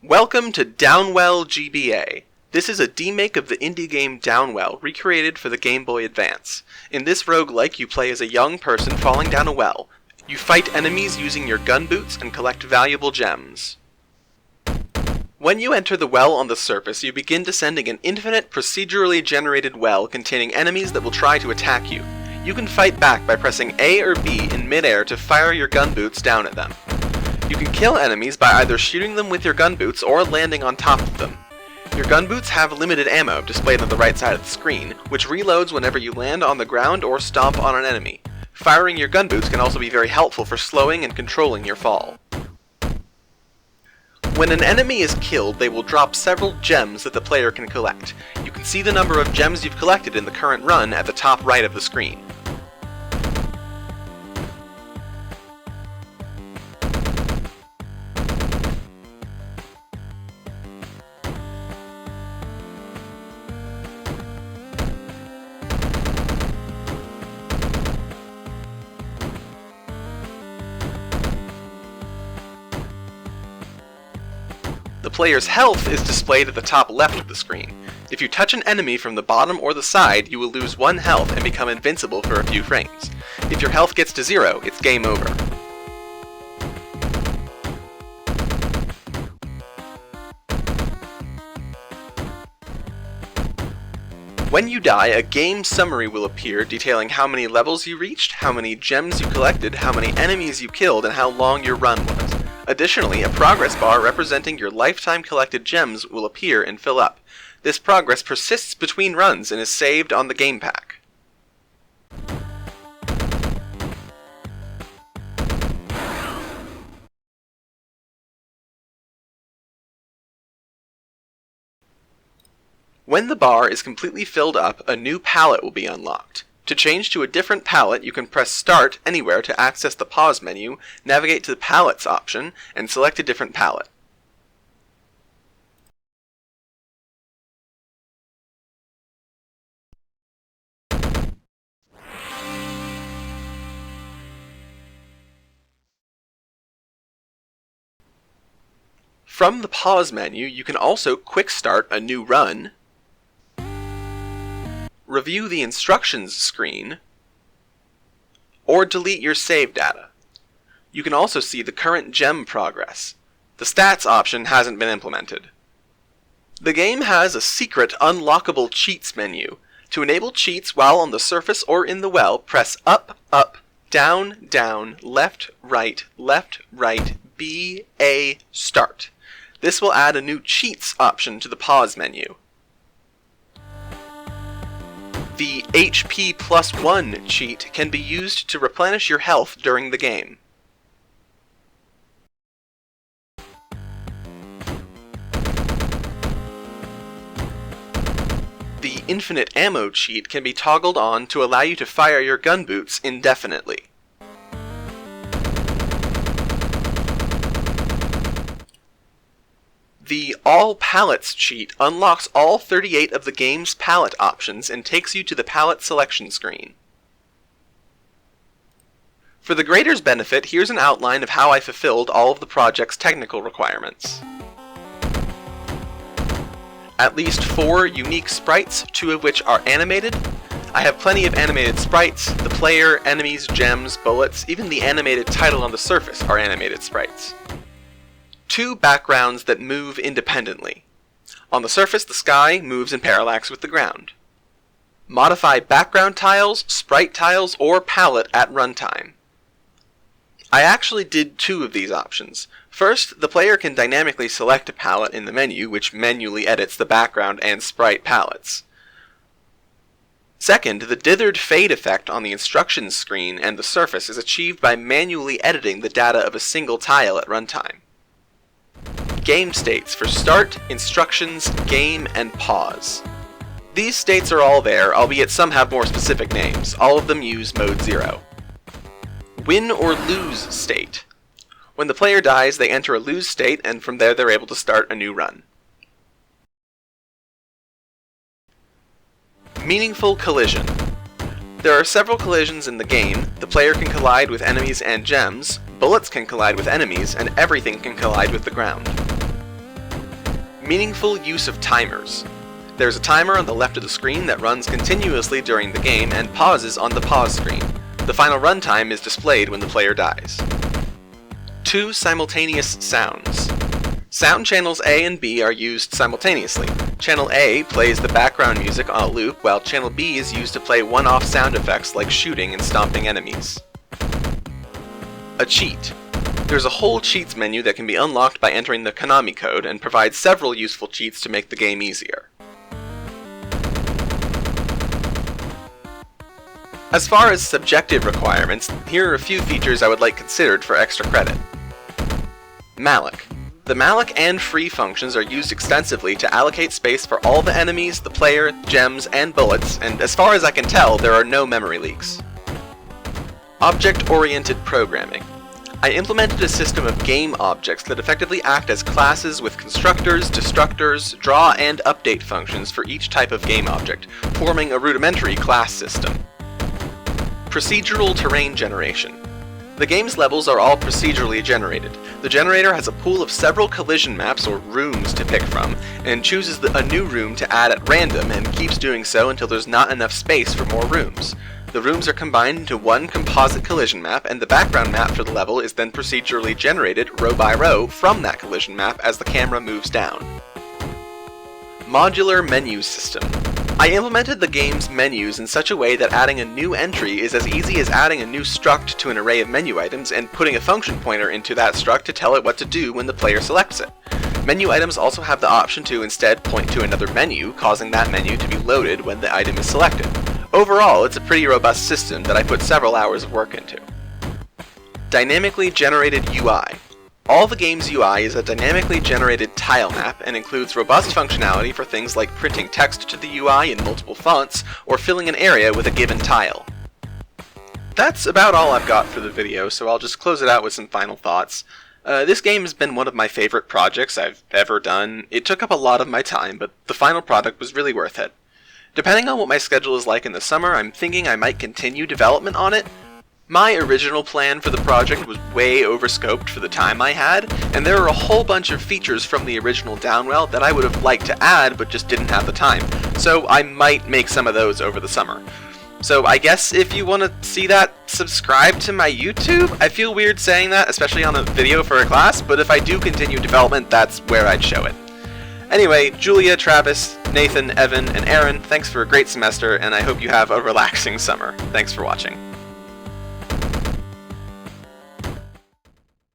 Welcome to Downwell GBA. This is a demake of the indie game Downwell, recreated for the Gameboy Advance. In this roguelike, you play as a young person falling down a well. You fight enemies using your gun boots and collect valuable gems. When you enter the well on the surface, you begin descending an infinite, procedurally generated well containing enemies that will try to attack you. You can fight back by pressing A or B in midair to fire your gun boots down at them. You can kill enemies by either shooting them with your gun boots or landing on top of them. Your gun boots have limited ammo displayed on the right side of the screen, which reloads whenever you land on the ground or stomp on an enemy. Firing your gun boots can also be very helpful for slowing and controlling your fall. When an enemy is killed, they will drop several gems that the player can collect. You can see the number of gems you've collected in the current run at the top right of the screen. The player's health is displayed at the top left of the screen. If you touch an enemy from the bottom or the side, you will lose 1 health and become invincible for a few frames. If your health gets to 0, it's game over. When you die, a game summary will appear detailing how many levels you reached, how many gems you collected, how many enemies you killed, and how long your run was. Additionally, a progress bar representing your lifetime collected gems will appear and fill up. This progress persists between runs and is saved on the game pack. When the bar is completely filled up, a new palette will be unlocked. To change to a different palette, you can press Start anywhere to access the pause menu, navigate to the Palettes option, and select a different palette. From the pause menu, you can also quick start a new run, review the instructions screen, or delete your save data. You can also see the current gem progress. The stats option hasn't been implemented. The game has a secret unlockable cheats menu. To enable cheats while on the surface or in the well, press up, up, down, down, left, right, B, A, start. This will add a new cheats option to the pause menu. The HP +1 cheat can be used to replenish your health during the game. The infinite ammo cheat can be toggled on to allow you to fire your gun boots indefinitely. The All Palettes cheat unlocks all 38 of the game's palette options and takes you to the palette selection screen. For the grader's benefit, here's an outline of how I fulfilled all of the project's technical requirements. At least 4 unique sprites, 2 of which are animated. I have plenty of animated sprites. The player, enemies, gems, bullets, even the animated title on the surface are animated sprites. 2 backgrounds that move independently. On the surface, the sky moves in parallax with the ground. Modify background tiles, sprite tiles, or palette at runtime. I actually did 2 of these options. First, the player can dynamically select a palette in the menu, which manually edits the background and sprite palettes. Second, the dithered fade effect on the instructions screen and the surface is achieved by manually editing the data of a single tile at runtime. Game states for start, instructions, game, and pause. These states are all there, albeit some have more specific names. All of them use mode 0. Win or lose state. When the player dies, they enter a lose state, and from there they're able to start a new run. Meaningful collision. There are several collisions in the game. The player can collide with enemies and gems, bullets can collide with enemies, and everything can collide with the ground. Meaningful use of timers. There's a timer on the left of the screen that runs continuously during the game and pauses on the pause screen. The final runtime is displayed when the player dies. 2 simultaneous sounds. Sound channels A and B are used simultaneously. Channel A plays the background music on a loop, while channel B is used to play one-off sound effects like shooting and stomping enemies. A cheat. There's a whole cheats menu that can be unlocked by entering the Konami code and provides several useful cheats to make the game easier. As far as subjective requirements, here are a few features I would like considered for extra credit. Malloc. The malloc and free functions are used extensively to allocate space for all the enemies, the player, gems, and bullets, and as far as I can tell, there are no memory leaks. Object-oriented programming. I implemented a system of game objects that effectively act as classes with constructors, destructors, draw, and update functions for each type of game object, forming a rudimentary class system. Procedural terrain generation. The game's levels are all procedurally generated. The generator has a pool of several collision maps or rooms to pick from, and chooses a new room to add at random and keeps doing so until there's not enough space for more rooms. The rooms are combined into one composite collision map, and the background map for the level is then procedurally generated row by row from that collision map as the camera moves down. Modular menu system. I implemented the game's menus in such a way that adding a new entry is as easy as adding a new struct to an array of menu items and putting a function pointer into that struct to tell it what to do when the player selects it. Menu items also have the option to instead point to another menu, causing that menu to be loaded when the item is selected. Overall, it's a pretty robust system that I put several hours of work into. Dynamically Generated Ui. All the game's UI is a dynamically generated tile map and includes robust functionality for things like printing text to the UI in multiple fonts or filling an area with a given tile. That's about all I've got for the video, so I'll just close it out with some final thoughts. This game has been one of my favorite projects I've ever done. It took up a lot of my time, but the final product was really worth it. Depending on what my schedule is like in the summer, I'm thinking I might continue development on it. My original plan for the project was way overscoped for the time I had, and there are a whole bunch of features from the original Downwell that I would have liked to add but just didn't have the time, so I might make some of those over the summer. So I guess if you want to see that, subscribe to my YouTube? I feel weird saying that, especially on a video for a class, but if I do continue development, that's where I'd show it. Anyway, Julia, Travis, Nathan, Evan, and Aaron, thanks for a great semester, and I hope you have a relaxing summer. Thanks for watching.